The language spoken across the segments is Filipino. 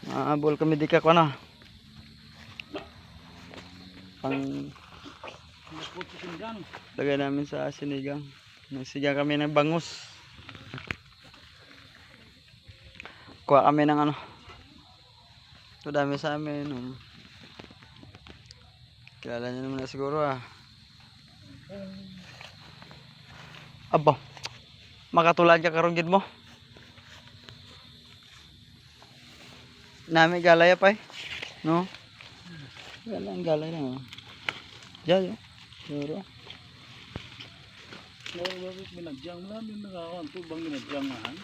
Maabol kami di ka ko na. Pang lagay namin sa sinigang. Nagsigang kami ng bangus. Kuha kami ng ano. Ito dami sa amin. Kilala niyo naman na siguro Aba. Makatulad ka karon gid mo. Nami galay pa no? Galay na. Diyan. Siguro. Bakit binadyang mo namin nakakuan to bang binadyang man?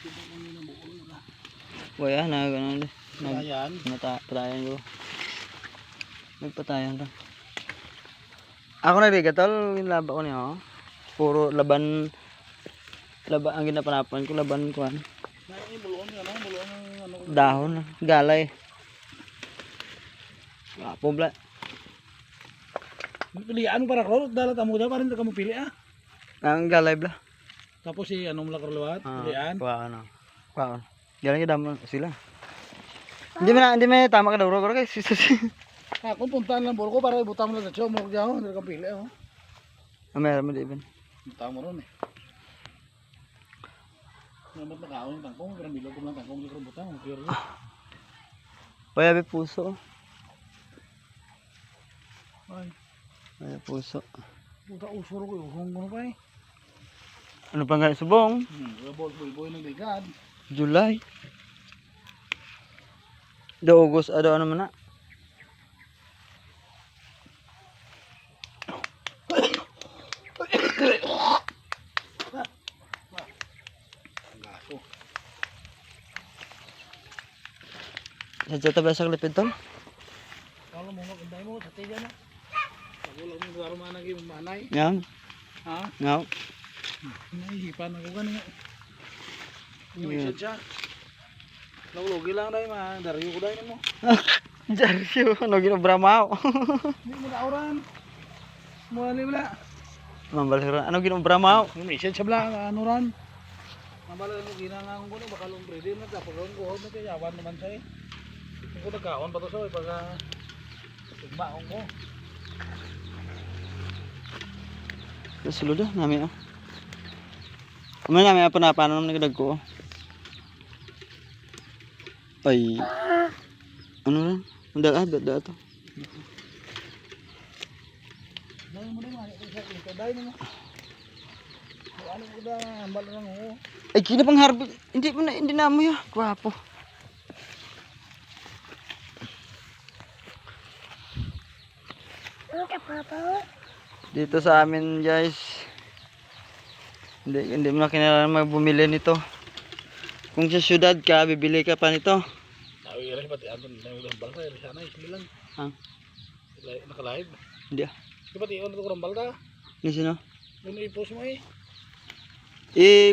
Ito kami na buol na. Wala na ganun din. Ayan. Patayan ko. Nagpatayan lang. Ako na rigatol, yung laba ko niya. Puro laban ang ginapanapan ko, laban ko. Bulon ano. Dahon, galay. Apo bla. Pilihan mo para ko, dalat amo da parin kamu pili Ang galay bla. Tapos si anong lakar lawat, pilihan. Kuha. Galing damo sila. Hindi man tama ka daw ro kay sis. Ako puntahan lang buro ko para ibutang mo lang sa mo diyan, hindi ka pili Meron mo di ben. Butang mo ron Namat na kaon tangkong, pero bilo ko lang tangkong di ko butang, pero. Wala be puso. Ay, Wala puso. puta usuro ko yung ko pa Ano pang ganyan subong? Boy nagligad. July. August ano man na. Sa jota ba sa lipid tol? Kalau mo maganda mo sa tiga na. Wala mo garo man naging manay. Yan. Ha? Ngaw. Nahihipan ako gani. Yung isa siya. Naulugi lang dahil daryo ko dahil mo. Jarsyo, ano ginobra mao? Hindi mo nauran. Muli wala. Mambalira, ano ginobra mao? Yung isa siya bala, ano ran. Mabala mo ginangang ko na baka lumbre din na tapos ko na kaya yawan naman siya Hindi ko nagkaon pa to sa pagka sigmaong ko. Sulod nami Ano nami apa na paano naman nagdag ko? Ay. Ano lang? Dada to. Dahil mo din ito dahil mo. Ano ko da hambal lang ho. Ay kina pang harbi. Hindi na mo ya. Gwapo. Dito sa amin guys. Hindi mo na kinailangan magbumili nito. Kung sa syudad ka, bibili ka pa nito. Iras pati aton na ulang balta iras sana ismilang. Naka-live. Hindi Di pati on to kurang balta. Ni sino? Yung i-post mo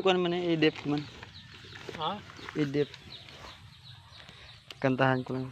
Kuan man i-dip man. Ha? I-dip. Kantahan ko lang.